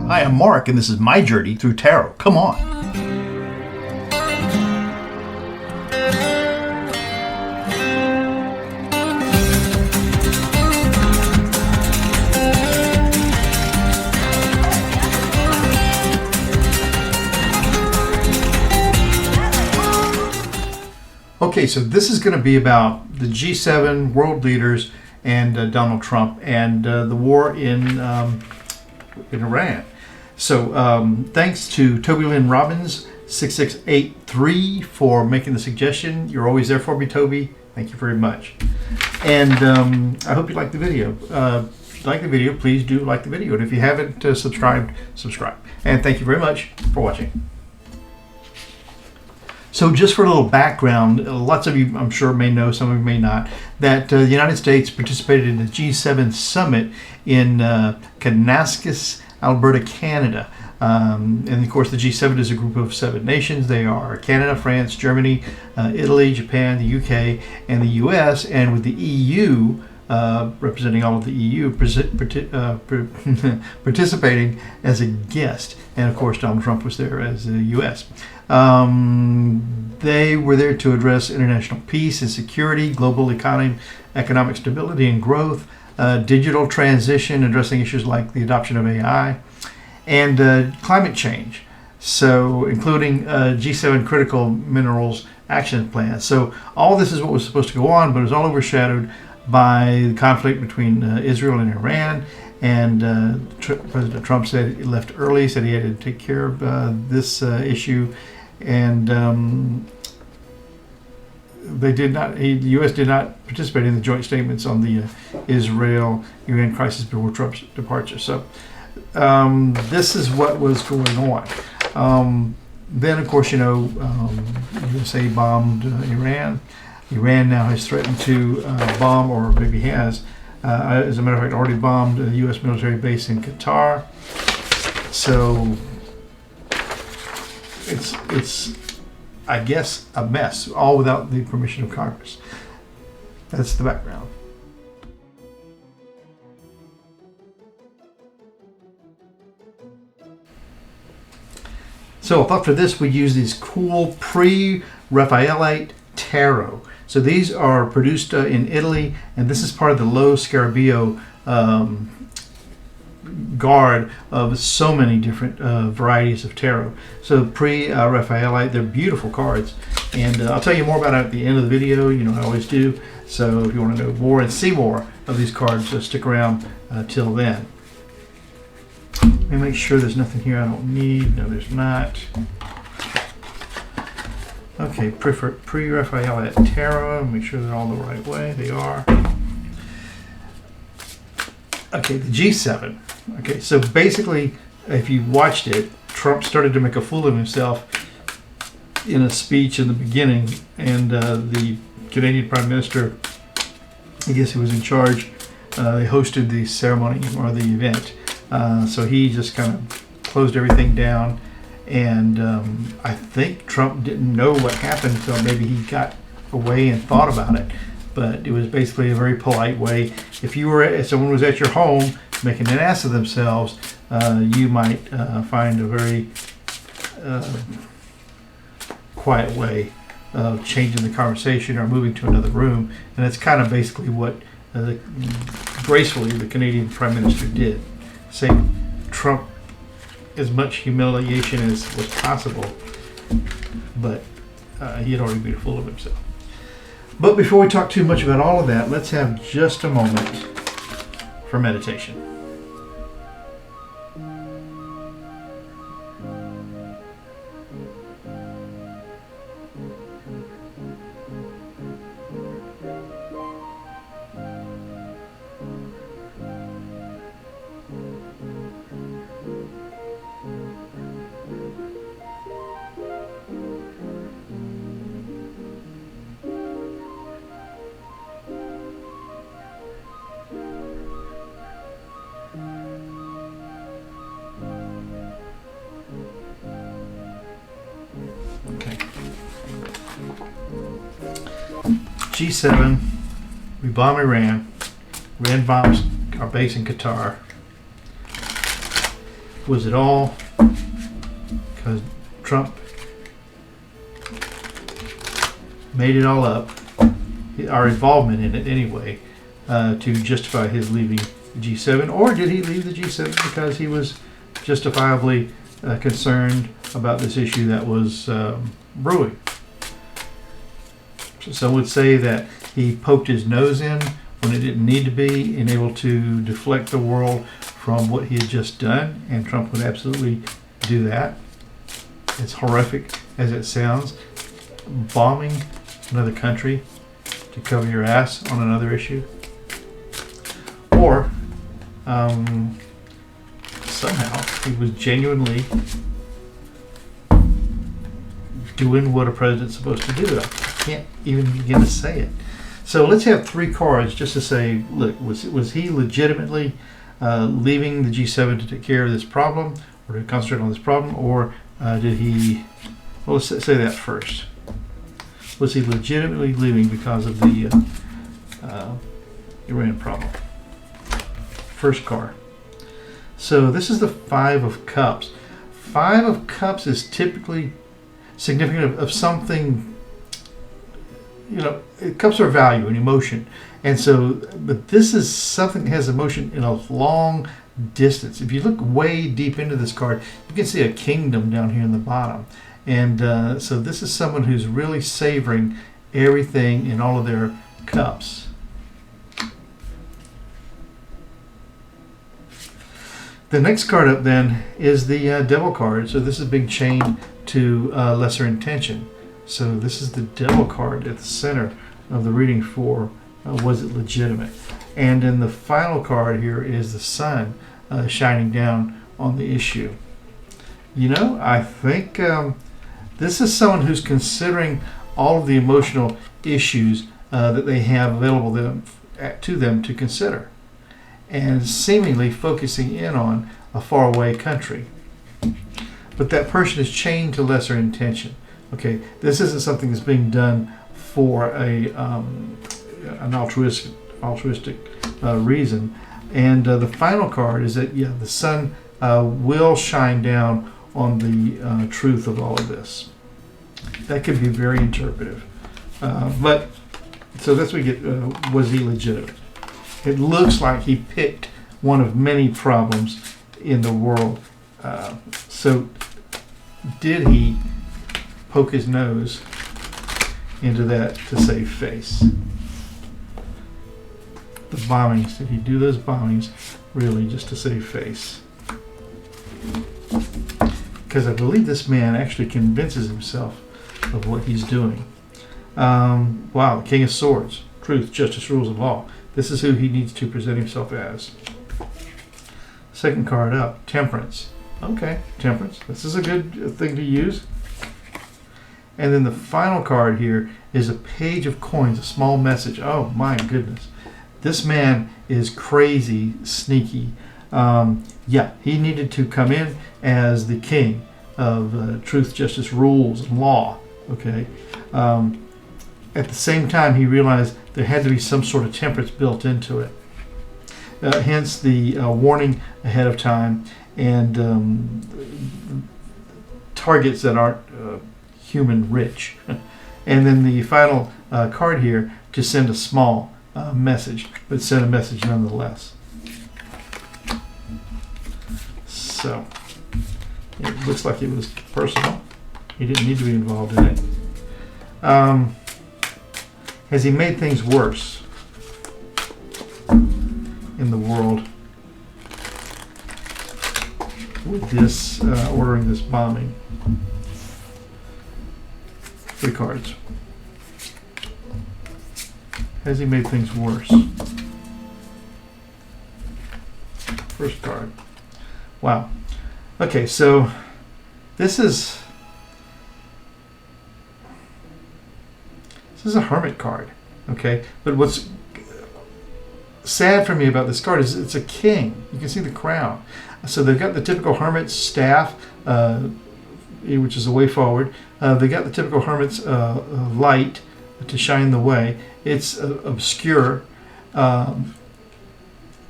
Hi, I'm Mark, and this is my journey through tarot. Come on. Okay, so this is going to be about the G7 world leaders and Donald Trump and the war in Iran. So thanks to Toby Lynn Robbins 6683 for making the suggestion. You're always there for me, Toby. Thank you very much. And I hope you like the video. If you like the video, please do like the video. And if you haven't subscribed, subscribe. And thank you very much for watching. So just for a little background, lots of you I'm sure may know, some of you may not, that the United States participated in the G7 summit in Kananaskis, Alberta, Canada. And of course the G7 is a group of 7 nations. They are Canada, France, Germany, Italy, Japan, the UK, and the US, and with the EU representing all of the EU participating as a guest. And of course Donald Trump was there as the US. They were there to address international peace and security, global economic stability and growth, digital transition, addressing issues like the adoption of AI, and climate change. So including G7 critical minerals action plan. So all this is what was supposed to go on, but it was all overshadowed by the conflict between Israel and Iran. And President Trump said he left early, said he had to take care of this issue. And they did not. The U.S. did not participate in the joint statements on the Israel-Iran crisis before Trump's departure. So this is what was going on. Then, of course, you know, USA bombed Iran. Iran now has threatened to bomb, or maybe has, as a matter of fact, already bombed a U.S. military base in Qatar. So it's I guess a mess, all without the permission of Congress. That's the background. So I thought for this we'd use these cool pre-Raphaelite tarot. So these are produced in Italy, and this is part of the Lo Scarabeo guard of so many different varieties of tarot. So pre-Raphaelite, they're beautiful cards, and I'll tell you more about it at the end of the video. You know, I always do. So if you want to know more and see more of these cards, stick around till then. Let me make sure there's nothing here I don't need. No, there's not. Okay, pre-Raphaelite tarot. Make sure they're all the right way. They are. Okay, the G7. Okay, so basically, if you watched it, Trump started to make a fool of himself in a speech in the beginning, and the Canadian Prime Minister, I guess he was in charge, they hosted the ceremony or the event. So he just kind of closed everything down, and I think Trump didn't know what happened, so maybe he got away and thought about it. But it was basically a very polite way. If someone was at your home making an ass of themselves, you might find a very quiet way of changing the conversation or moving to another room. And that's kind of basically what gracefully the Canadian Prime Minister did. Say Trump as much humiliation as was possible, but he had already made a fool of himself. But before we talk too much about all of that, let's have just a moment for meditation. G7, we bomb Iran. Iran bombs our base in Qatar. Was it all because Trump made it all up, our involvement in it anyway, to justify his leaving the G7? Or did he leave the G7 because he was justifiably concerned about this issue that was brewing? So some would say that he poked his nose in when it didn't need to be, and able to deflect the world from what he had just done, and Trump would absolutely do that. As horrific as it sounds, bombing another country to cover your ass on another issue. Or somehow he was genuinely doing what a president's supposed to do. I can't even begin to say it. So let's have 3 cards just to say, look, was he legitimately leaving the G7 to take care of this problem, or to concentrate on this problem, or did he, well, let's say that first. Was he legitimately leaving because of the Iran problem? First card. So this is the 5 of Cups. 5 of Cups is typically significant of something, cups are value and emotion. And so, but this is something that has emotion in a long distance. If you look way deep into this card, you can see a kingdom down here in the bottom. And so this is someone who's really savoring everything in all of their cups. The next card up then is the Devil card. So this is being chained to lesser intention. So this is the Devil card at the center of the reading for was it legitimate? And then the final card here is the sun shining down on the issue. I think this is someone who's considering all of the emotional issues that they have available to them to consider, and seemingly focusing in on a faraway country. But that person is chained to lesser intention. Okay, this isn't something that's being done for an altruistic reason. And the final card is that, the sun will shine down on the truth of all of this. That could be very interpretive. But so that's what we get. Was he legitimate? It looks like he picked one of many problems in the world. So did he poke his nose into that to save face? The bombings, did he do those bombings really just to save face? Because I believe this man actually convinces himself of what he's doing. Wow, the King of Swords. Truth, justice, rules, and law. This is who he needs to present himself as. Second card up, Temperance. Okay, Temperance. This is a good thing to use. And then the final card here is a page of coins, a small message. Oh my goodness. This man is crazy sneaky. He needed to come in as the king of truth, justice, rules, and law. Okay. At the same time, he realized there had to be some sort of temperance built into it. Hence the warning ahead of time, and targets that aren't human rich. And then the final card here to send a small message, but send a message nonetheless. So it looks like it was personal. He didn't need to be involved in it. Has he made things worse in the world with this ordering this bombing? 3 cards. Has he made things worse? First card. Wow. Okay, so this is a hermit card. Okay, but what's sad for me about this card is it's a king. You can see the crown. So they've got the typical hermit's staff, which is the way forward. They got the typical hermit's light to shine the way. It's obscure.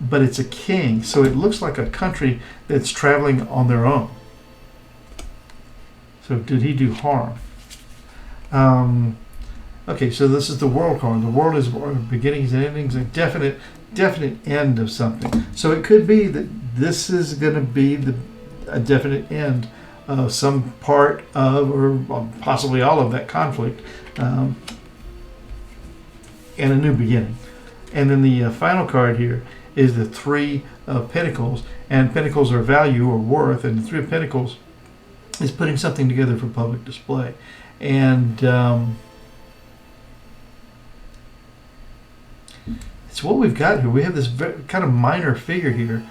but it's a king, so it looks like a country that's traveling on their own. So did he do harm? Okay, so this is the world card. The world is beginnings and endings, a definite end of something. So it could be that this is going to be a definite end of some part of, or possibly all of that conflict, and a new beginning. And then the final card here is the Three of Pentacles, and Pentacles are value or worth, and the Three of Pentacles is putting something together for public display. And it's what we've got here. We have this kind of minor figure here,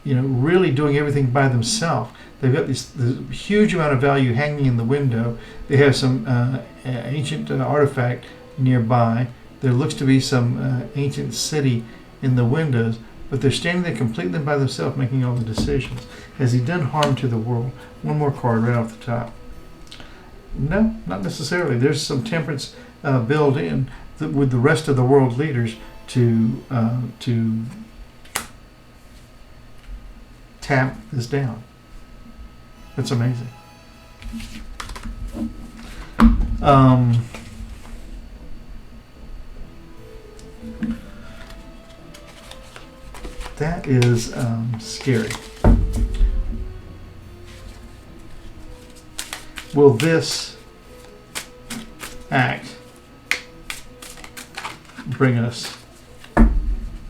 really doing everything by themselves. They've got this huge amount of value hanging in the window. They have some ancient artifact nearby. There looks to be some ancient city in the windows, but they're standing there completely by themselves, making all the decisions. Has he done harm to the world? One more card right off the top. No, not necessarily. There's some temperance built in with the rest of the world leaders to tamp this down. That's amazing. That is scary. Will this act bring us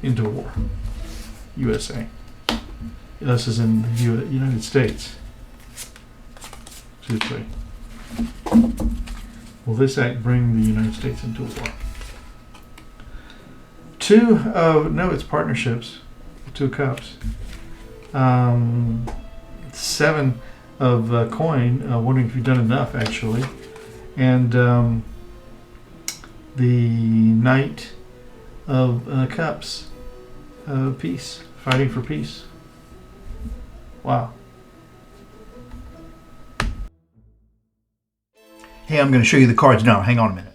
into war? USA. Us is in the United States. Seriously. Will this act bring the United States into war? No, it's partnerships. Two Cups. 7 of coin. Wondering if you've done enough, actually. And the Knight of Cups. Peace. Fighting for peace. Wow. Hey, I'm going to show you the cards now. Hang on a minute.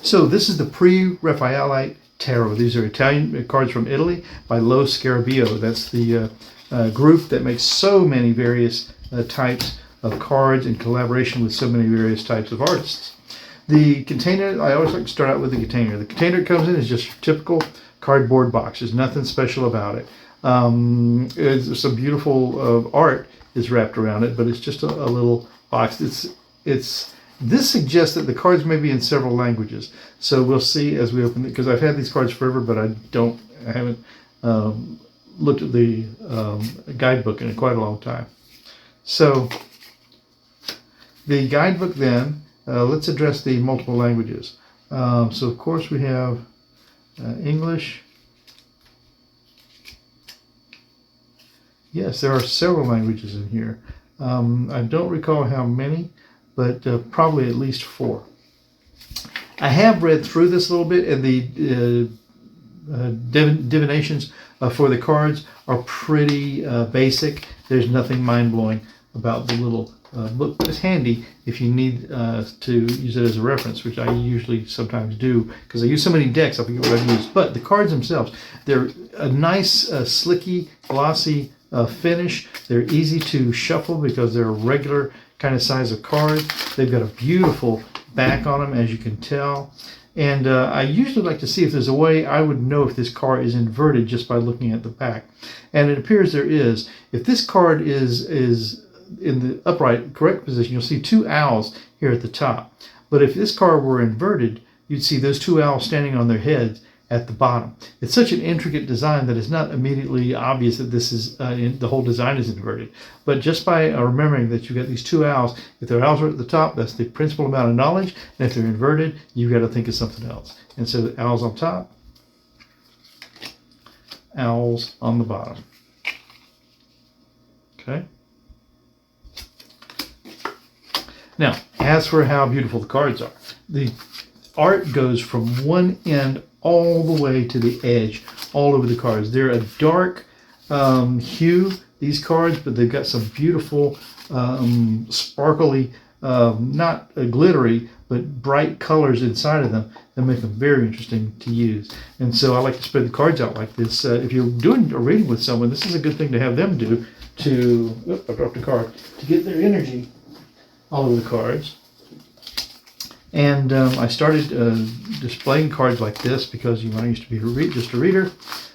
So this is the Pre-Raphaelite Tarot. These are Italian cards from Italy by Lo Scarabeo. That's the group that makes so many various types of cards in collaboration with so many various types of artists. The container, I always like to start out with the container. The container it comes in is just your typical cardboard box. There's nothing special about it. Some beautiful art is wrapped around it, but it's just a little box. This suggests that the cards may be in several languages. So we'll see as we open it, because I've had these cards forever, but I haven't looked at the guidebook in quite a long time. So the guidebook then, let's address the multiple languages. So of course we have English. Yes, there are several languages in here. I don't recall how many, but probably at least 4. I have read through this a little bit, and the divinations for the cards are pretty basic. There's nothing mind-blowing about the little book, but it's handy if you need to use it as a reference, which I usually sometimes do, because I use so many decks, I forget what I've used. But the cards themselves, they're a nice, slicky, glossy finish. They're easy to shuffle because they're a regular kind of size of card. They've got a beautiful back on them, as you can tell. And I usually like to see if there's a way I would know if this card is inverted just by looking at the back. And it appears there is. If this card is in the upright, correct position, you'll see 2 owls here at the top. But if this card were inverted, you'd see those 2 owls standing on their heads at the bottom. It's such an intricate design that it's not immediately obvious that this is the whole design is inverted. But just by remembering that you've got these 2 owls, if their owls are at the top, that's the principal amount of knowledge, and if they're inverted, you've got to think of something else. And so the owls on top, owls on the bottom. Okay. Now, as for how beautiful the cards are, the art goes from one end all the way to the edge, all over the cards. They're a dark hue, these cards, but they've got some beautiful, sparkly not glittery, but bright colors inside of them that make them very interesting to use. And so I like to spread the cards out like this. If you're doing a reading with someone, this is a good thing to have them do to, I dropped a card, to get their energy all over the cards. And I started displaying cards like this because when I used to be just a reader,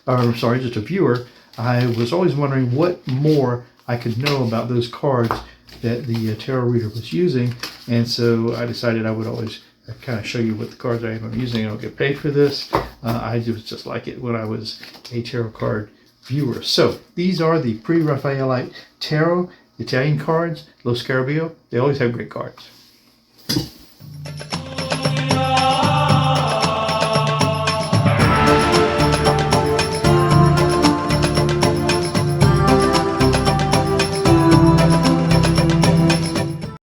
just a viewer, I was always wondering what more I could know about those cards that the tarot reader was using. And so I decided I would always kind of show you what the cards I am using. I don't get paid for this. I just like it when I was a tarot card viewer. So these are the Pre-Raphaelite Tarot Italian cards, Lo Scarabeo. They always have great cards.